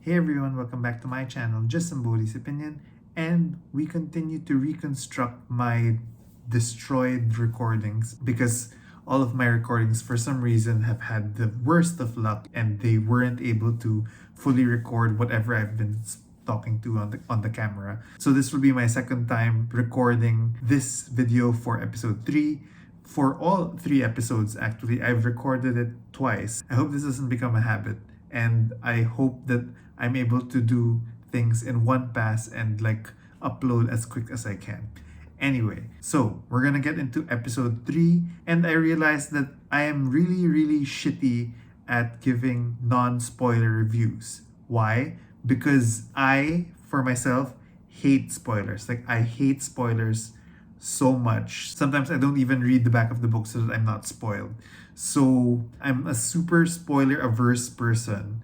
Hey everyone, welcome back to my channel, Just Somebody's Opinion, and we continue to reconstruct my destroyed recordings because all of my recordings for some reason have had the worst of luck and they weren't able to fully record whatever I've been talking to on the camera. So this will be my second time recording this video for episode 3. For all 3 episodes actually, I've recorded it twice. I hope this doesn't become a habit, and I hope that I'm able to do things in one pass and upload as quick as I can. Anyway, so we're gonna get into episode 3, and I realized that I am really shitty at giving non-spoiler reviews. Why? Because I, for myself, hate spoilers. I hate spoilers so much. Sometimes I don't even read the back of the book so that I'm not spoiled. So I'm a super spoiler averse person.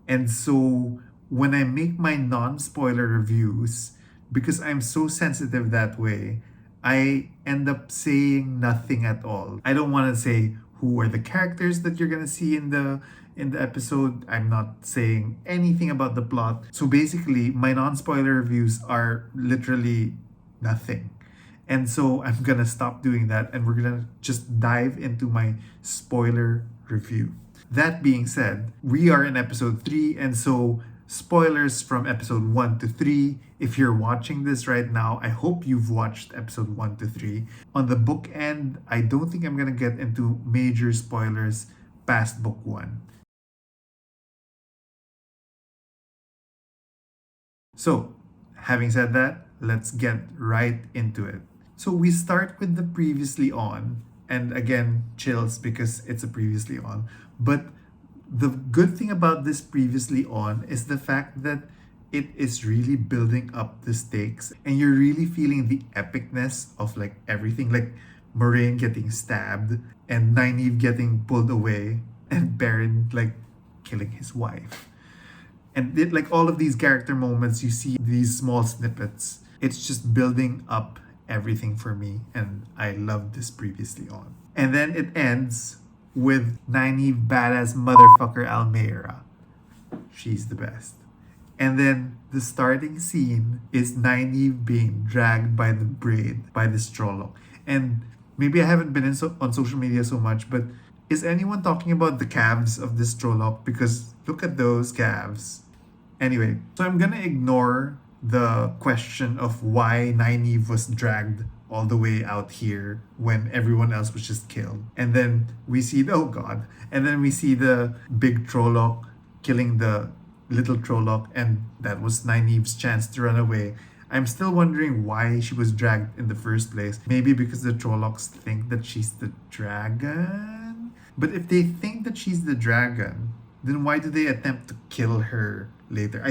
And so when I make my non-spoiler reviews, because I'm so sensitive that way, I end up saying nothing at all. I don't want to say who are the characters that you're gonna see in the episode. I'm not saying anything about the plot. So basically, my non-spoiler reviews are literally nothing. And so I'm gonna stop doing that and we're gonna just dive into my spoiler review. That being said, we are in episode 3, and so spoilers from episode 1 to 3. If you're watching this right now, I hope you've watched episode 1 to 3. On the book end, I don't think I'm gonna get into major spoilers past book 1. So, having said that, let's get right into it. So we start with the previously on, and again, chills because it's a previously on. But the good thing about this previously on is the fact that it is really building up the stakes, and you're really feeling the epicness of everything, like Moraine getting stabbed, and Nynaeve getting pulled away, and Baron killing his wife. And all of these character moments, you see these small snippets. It's just building up everything for me, and I love this previously on. And then it ends with Nynaeve Badass-Motherf Almeida. She's the best. And then the starting scene is Nynaeve being dragged by the braid by this Trolloc. And maybe I haven't been on social media so much, but is anyone talking about the calves of this Trolloc? Because look at those calves. Anyway, so I'm gonna ignore the question of why Nynaeve was dragged all the way out here when everyone else was just killed. And then we see and then we see the big Trolloc killing the little Trolloc, and that was Nynaeve's chance to run away. I'm still wondering why she was dragged in the first place. Maybe because the Trollocs think that she's the dragon? But if they think that she's the dragon, then why do they attempt to kill her later?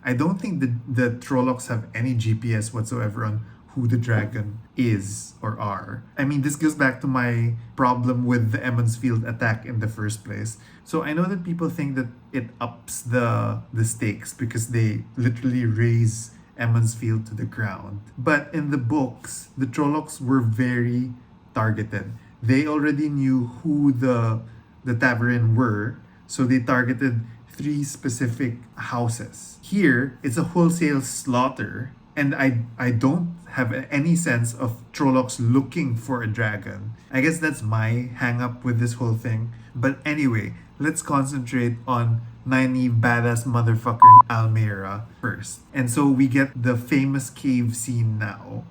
I don't think the Trollocs have any GPS whatsoever on who the dragon is or are. I mean, this goes back to my problem with the Emmonsfield attack in the first place. So I know that people think that it ups the stakes because they literally raise Emmonsfield to the ground. But in the books, the Trollocs were very targeted. They already knew who the Tavarin were, so they targeted 3 specific houses. Here, it's a wholesale slaughter, and I don't have any sense of Trollocs looking for a dragon. I guess that's my hang up with this whole thing. But anyway, let's concentrate on Nynaeve Badass-Motherf Almeida first. And so we get the famous cave scene now.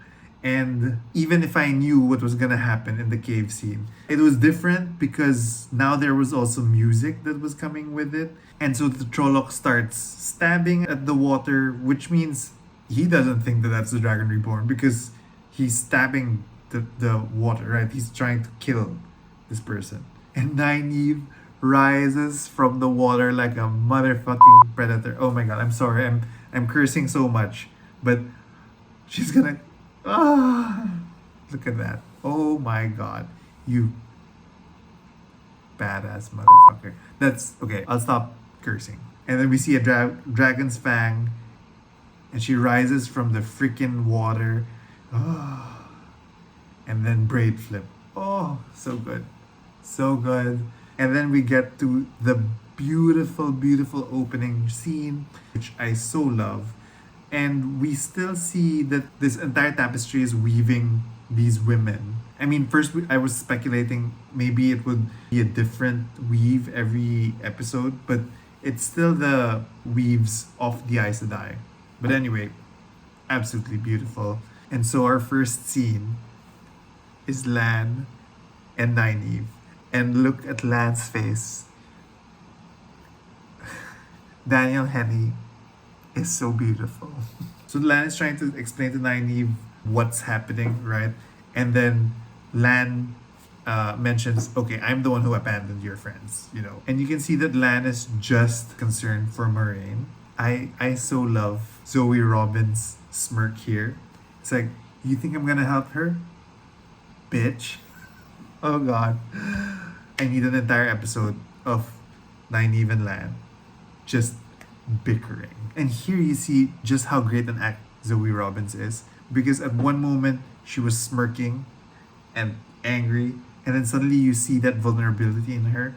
And even if I knew what was gonna happen in the cave scene, it was different because now there was also music that was coming with it. And so the Trolloc starts stabbing at the water, which means he doesn't think that that's the Dragon Reborn because he's stabbing the water, right? He's trying to kill this person. And Nynaeve rises from the water like a motherfucking predator. Oh my god, I'm sorry, I'm cursing so much, but she's gonna look at that. Oh my god. You badass motherfucker. That's okay. I'll stop cursing. And then we see a dragon's fang, and she rises from the freaking water. And then braid flip. Oh, so good. So good. And then we get to the beautiful, beautiful opening scene, which I so love. And we still see that this entire tapestry is weaving these women. I mean, first I was speculating maybe it would be a different weave every episode, but it's still the weaves of the Aes Sedai. But anyway, absolutely beautiful. And so our first scene is Lan and Nynaeve. And look at Lan's face. Daniel Henney is so beautiful. So Lan is trying to explain to Nynaeve what's happening, right? And then Lan mentions, okay, I'm the one who abandoned your friends, you know. And you can see that Lan is just concerned for Moraine. I so love Zoe Robin's smirk here. It's like, you think I'm gonna help her? Bitch. Oh god. I need an entire episode of Nynaeve and Lan just bickering. And here you see just how great an act Zoe Robbins is. Because at one moment she was smirking and angry, and then suddenly you see that vulnerability in her.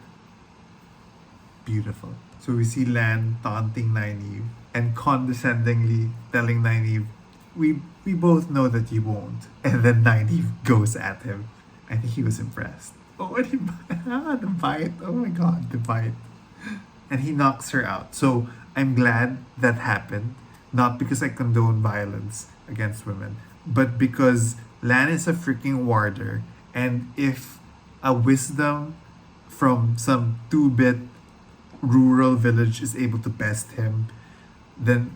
Beautiful. So we see Lan taunting Nynaeve and condescendingly telling Nynaeve, we both know that you won't. And then Nynaeve goes at him. I think he was impressed. Oh, and the bite. Oh my god, the bite. And he knocks her out. So I'm glad that happened. Not because I condone violence against women, but because Lan is a freaking warder. And if a wisdom from some 2-bit rural village is able to best him, then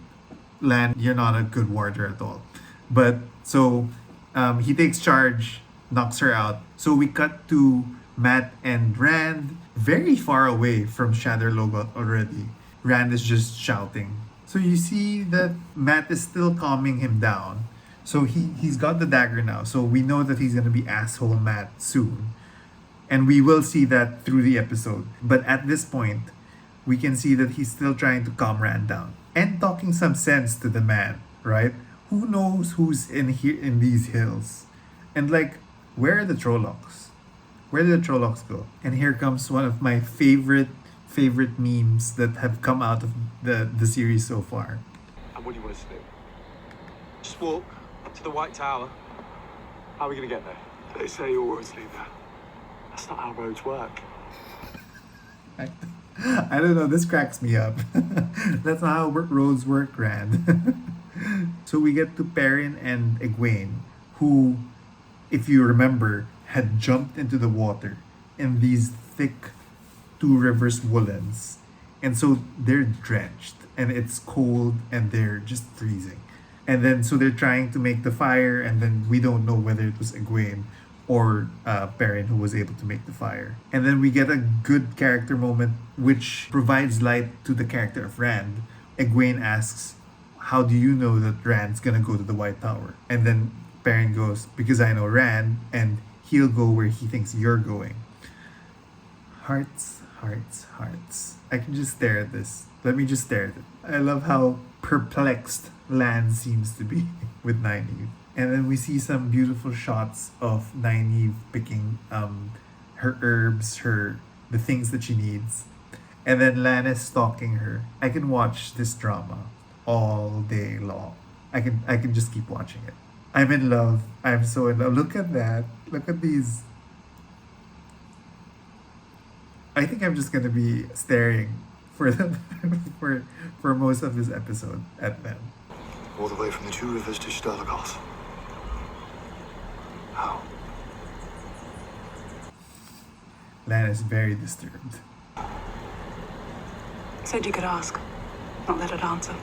Lan, you're not a good warder at all. But so he takes charge, knocks her out. So we cut to Matt and Rand very far away from Shadow Logot already. Rand is just shouting. So you see that Matt is still calming him down. So he's got the dagger now. So we know that he's going to be asshole Matt soon. And we will see that through the episode. But at this point, we can see that he's still trying to calm Rand down. And talking some sense to the man, right? Who knows who's in here in these hills? And like, where are the Trollocs? Where did the Trollocs go? And here comes one of my favorite memes that have come out of the series so far. And what do you want us to do? Just walk up to the White Tower. How are we going to get there? They say all roads lead there. That's not how roads work. I don't know, this cracks me up. That's not how roads work, Rand. So we get to Perrin and Egwene, who, if you remember, had jumped into the water in these thick Two Rivers woolens. And so they're drenched and it's cold and they're just freezing. And then so they're trying to make the fire, and then we don't know whether it was Egwene or Perrin who was able to make the fire. And then we get a good character moment which provides light to the character of Rand. Egwene asks, how do you know that Rand's gonna go to the White Tower? And then Perrin goes, because I know Rand and he'll go where he thinks you're going. Hearts, hearts, hearts. I can just stare at this. Let me just stare at it. I love how perplexed Lan seems to be with Nynaeve. And then we see some beautiful shots of Nynaeve picking her herbs, the things that she needs. And then Lan is stalking her. I can watch this drama all day long. I can just keep watching it. I'm in love. I'm so in love. Look at that. Look at these. I think I'm just gonna be staring for for most of this episode at them. All the way from the Two Rivers to Sturlagoth. How? Lan is very disturbed. Said you could ask, not let it answer.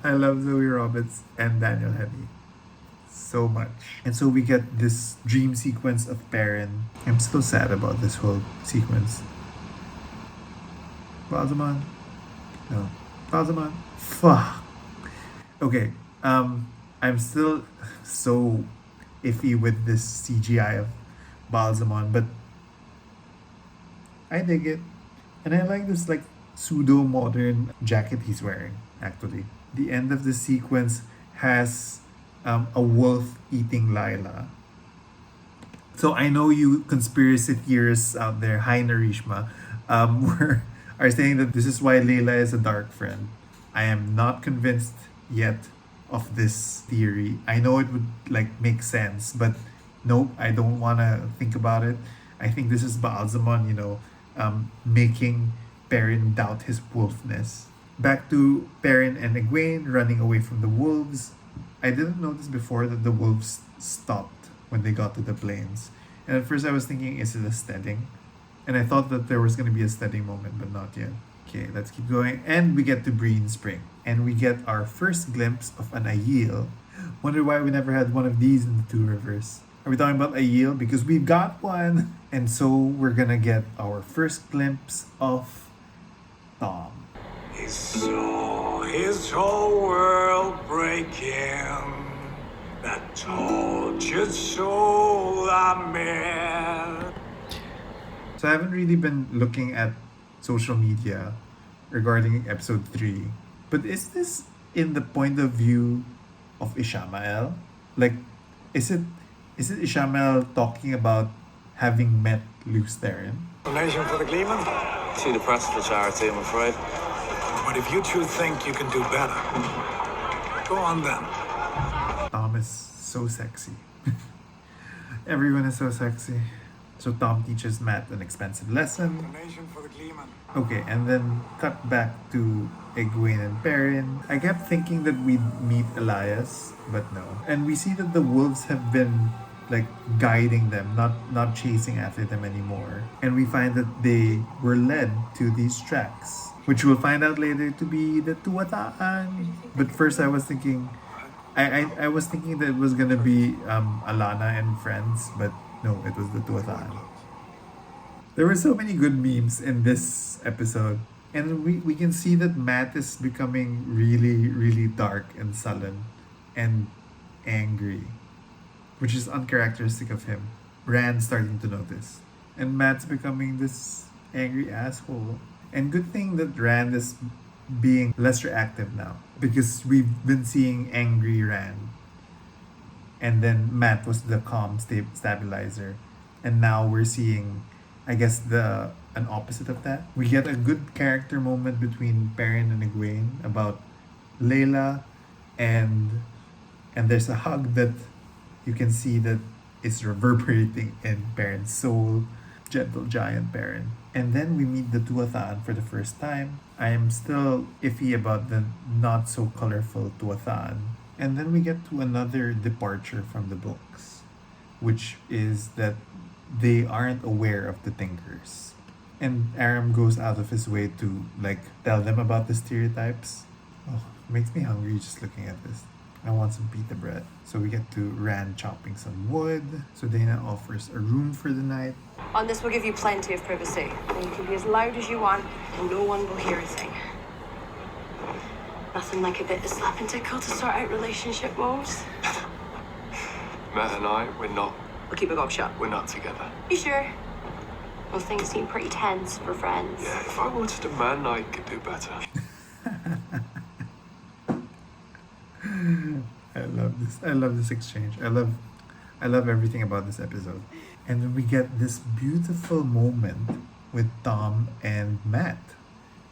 I love Zoe Roberts and Daniel Henney so much. And so we get this dream sequence of Perrin. I'm still sad about this whole sequence. Balsamon? No. Balsamon? Fuck. Okay. I'm still so iffy with this CGI of Balsamon, but I dig it. And I like this like pseudo-modern jacket he's wearing, actually. The end of the sequence has a wolf eating Lila. So I know you conspiracy theorists out there, hi Narishma, are saying that this is why Layla is a dark friend. I am not convinced yet of this theory. I know it would like make sense, but nope, I don't want to think about it. I think this is Baalzamon, making Perrin doubt his wolfness. Back to Perrin and Egwene running away from the wolves. I didn't notice before that the wolves stopped when they got to the plains. And at first I was thinking, is it a steading? And I thought that there was going to be a steading moment, but not yet. Okay, let's keep going. And we get to Breen Spring. And we get our first glimpse of an Aiel. Wonder why we never had one of these in the Two Rivers. Are we talking about Aiel? Because we've got one. And so we're gonna get our first glimpse of Tom. He saw his whole world breaking. That tortured soul I met. So I haven't really been looking at social media regarding episode 3. But is this in the point of view of Ishamael? Like, is it Ishamael talking about having met Luke Theron? Donation for the Gleeman? Too depressed for charity, I'm afraid. But if you two think you can do better, go on then. Tom is so sexy. Everyone is so sexy. So Tom teaches Matt an expensive lesson. Donation for the Gleeman. Okay, and then cut back to Egwene and Perrin. I kept thinking that we'd meet Elias, but no. And we see that the wolves have been like guiding them, not chasing after them anymore. And we find that they were led to these tracks, which we'll find out later to be the Tuataan. But first I was thinking, I was thinking that it was gonna be Alana and friends, but no, it was the Tuataan. There were so many good memes in this episode. And we can see that Matt is becoming really, really dark and sullen and angry, which is uncharacteristic of him. Rand's starting to notice. And Matt's becoming this angry asshole. And good thing that Rand is being less reactive now, because we've been seeing angry Rand. And then Matt was the calm stabilizer. And now we're seeing, I guess, an opposite of that. We get a good character moment between Perrin and Egwene about Layla, and there's a hug that you can see that is reverberating in Perrin's soul. Gentle giant Perrin. And then we meet the Tuathaan for the first time. I am still iffy about the not so colorful Tuathaan. And then we get to another departure from the books, which is that they aren't aware of the Tinkers. And Aram goes out of his way to like tell them about the stereotypes. Oh, it makes me hungry just looking at this. I want some pita bread. So we get to Rand chopping some wood. So Dana offers a room for the night. On this, we'll give you plenty of privacy. And you can be as loud as you want, and no one will hear a thing. Nothing like a bit of slap and tickle to sort out relationship woes. Matt and I, we're not We'll keep a gob shut. together. You sure? Well, things seem pretty tense for friends. Yeah, if I wanted a man, I could do better. I love this. I love this exchange. I love everything about this episode. And then we get this beautiful moment with Tom and Matt,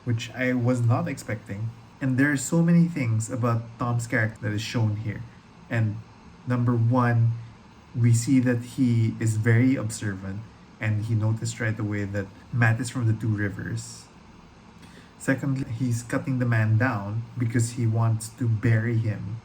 which I was not expecting. And there are so many things about Tom's character that is shown here. And number one, we see that he is very observant, and he noticed right away that Matt is from the Two Rivers. Secondly, he's cutting the man down because he wants to bury him.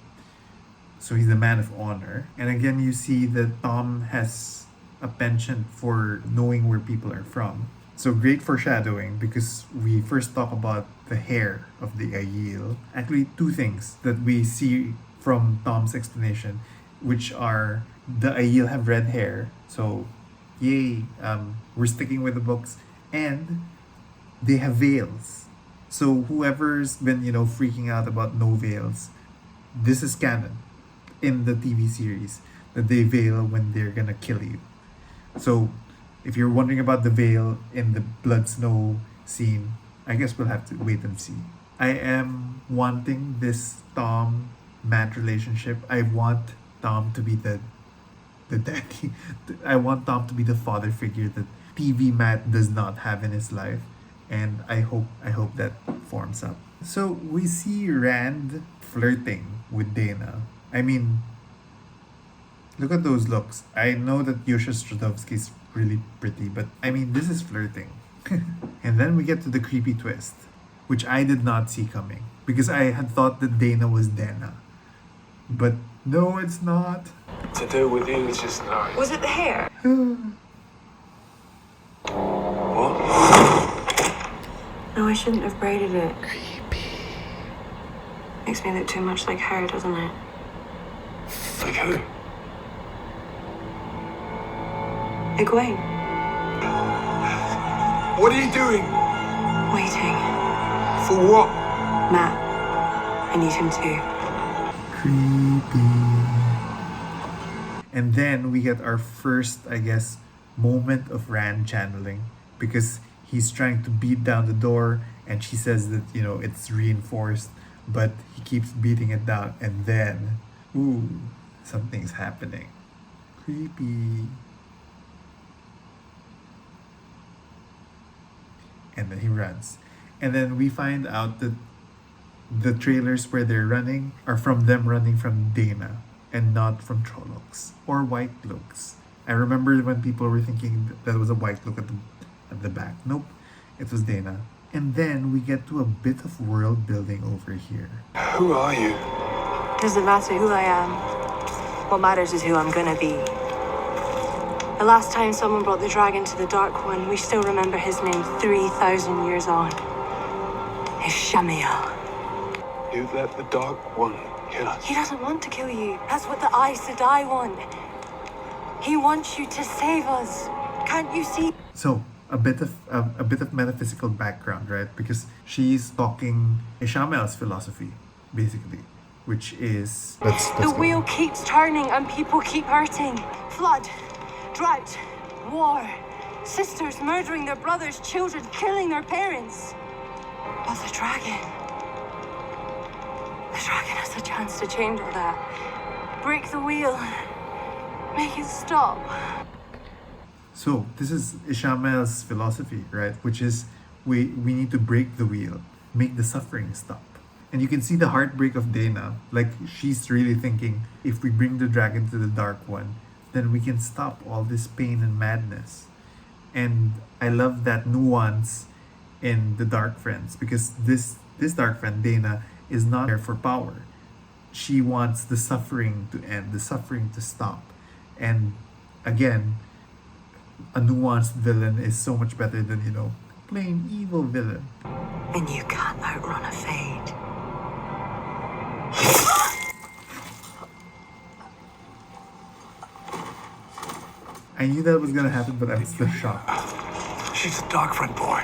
So he's a man of honor. And again, you see that Tom has a penchant for knowing where people are from. So great foreshadowing, because we first talk about the hair of the Aiel. Actually, two things that we see from Tom's explanation, which are the Aiel have red hair. So, yay, we're sticking with the books. And they have veils. So whoever's been, freaking out about no veils, this is canon in the TV series, that they veil when they're gonna kill you. So if you're wondering about the veil in the blood snow scene, I guess we'll have to wait and see. I am wanting this Tom Matt relationship. I want Tom to be the the daddy. I want Tom to be the father figure that TV Matt does not have in his life, and I hope that forms up. So we see Rand flirting with Dana. I mean, look at those looks. I know that Yosha Stradovsky is really pretty, but I mean, this is flirting. And then we get to the creepy twist, which I did not see coming because I had thought that Dana was Dana. But no, it's not. To do with you is just not. Was it the hair? What? No, I shouldn't have braided it. Creepy. Makes me look too much like her, doesn't it? Like who? Egwene. What are you doing? Waiting. For what? Matt. I need him too. Creepy. And then we get our first, I guess, moment of Rand channeling because he's trying to beat down the door and she says that, you know, it's reinforced, but he keeps beating it down and then, ooh, something's happening. Creepy. And then he runs. And then we find out that the trailers where they're running are from them running from Dana and not from Trollocs or White Cloaks. I remember when people were thinking that was a White Cloak at the back. Nope, it was Dana. And then we get to a bit of world building over here. Who are you? Doesn't matter who I am. What matters is who I'm gonna be. The last time someone brought the dragon to the Dark One, we still remember his name 3,000 years on. Ishamael. You let the Dark One kill us. He doesn't want to kill you. That's what the Aes Sedai want. He wants you to save us. Can't you see? So a bit of metaphysical background, right? Because she's talking Ishamael's philosophy, basically, which is The wheel keeps turning and people keep hurting. Flood, drought, war, sisters murdering their brothers, children killing their parents. But the dragon has a chance to change all that. Break the wheel. Make it stop. So this is Ishamael's philosophy, right? Which is we need to break the wheel, make the suffering stop. And you can see the heartbreak of Dana. Like she's really thinking, if we bring the dragon to the Dark One, then we can stop all this pain and madness. And I love that nuance in the Dark Friends because this Dark Friend, Dana, is not there for power. She wants the suffering to end, the suffering to stop. And again, a nuanced villain is so much better than, you know, plain evil villain. And you can't outrun a fate. I knew that was gonna happen, but I'm still shocked. She's a Dark Friend boy.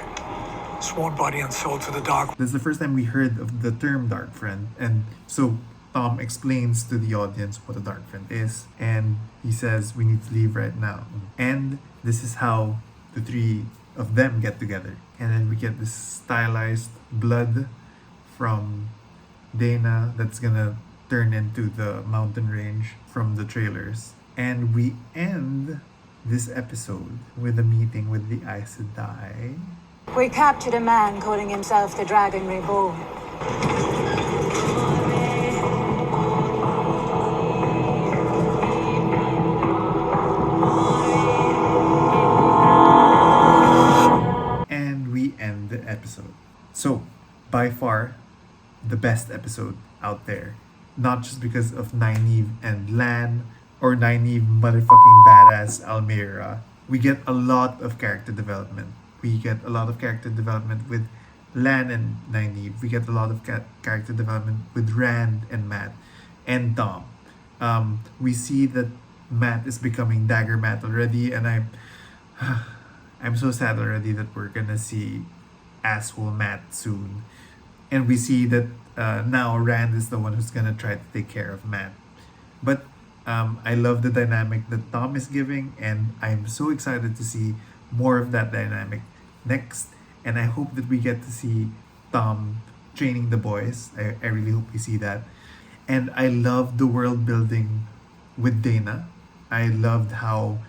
Sworn body and soul to the Dark. This is the first time we heard of the term Dark Friend, and so Tom explains to the audience what a Dark Friend is, and he says we need to leave right now. And this is how the three of them get together. And then we get this stylized blood from Dana that's gonna turn into the mountain range from the trailers. And we end this episode with a meeting with the Aes Sedai. We captured a man calling himself the Dragon Reborn. And we end the episode. So, by far, the best episode out there. Not just because of Nynaeve and Lan, or Nynaeve motherfucking badass Almira. We get a lot of character development. We get a lot of character development with Lan and Nynaeve. We get a lot of character development with Rand and Matt and Tom. We see that Matt is becoming Dagger Matt already, and I'm so sad already that we're gonna see asshole Matt soon. And we see that now Rand is the one who's gonna try to take care of Matt. But I love the dynamic that Tom is giving, and I'm so excited to see more of that dynamic next. And I hope that we get to see Tom training the boys. I really hope we see that. And I love the world building with Dana. I loved how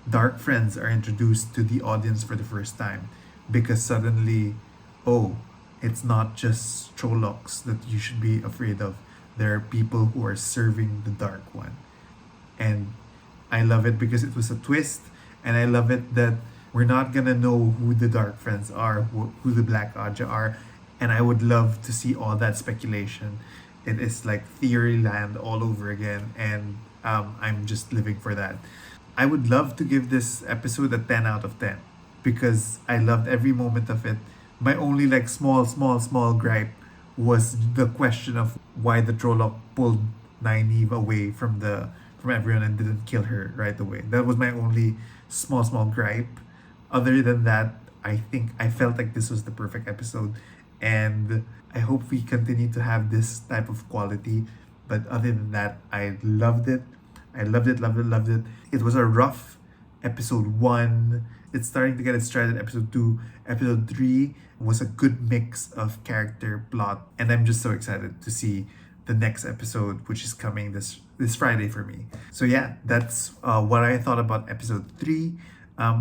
dark friends are introduced to the audience for the first time, because suddenly, oh, it's not just Trollocs that you should be afraid of. There are people who are serving the Dark One. And I love it because it was a twist, and I love it that we're not gonna know who the Dark Friends are, who the Black Aja are, and I would love to see all that speculation. It is like theory land all over again, and I'm just living for that. I would love to give this episode a 10 out of 10 because I loved every moment of it. My only like small gripe was the question of why the Trolloc pulled Nynaeve away from everyone and didn't kill her right away. That was my only small gripe. Other than that, I felt like this was the perfect episode, and I hope we continue to have this type of quality. But other than that, I loved it. I loved it. It was a rough episode 1. It's starting to get its stride at episode 2. Episode 3 was a good mix of character, plot, and I'm just so excited to see the next episode, which is coming this Friday for me. So yeah, that's what I thought about episode 3.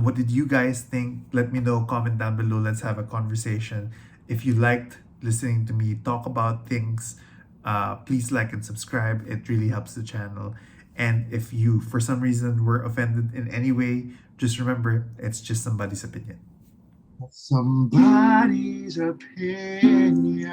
What did you guys think? Let me know, comment down below. Let's have a conversation. If you liked listening to me talk about things, please like and subscribe. It really helps the channel. And if you, for some reason, were offended in any way, just remember, it's just somebody's opinion. Somebody's opinion.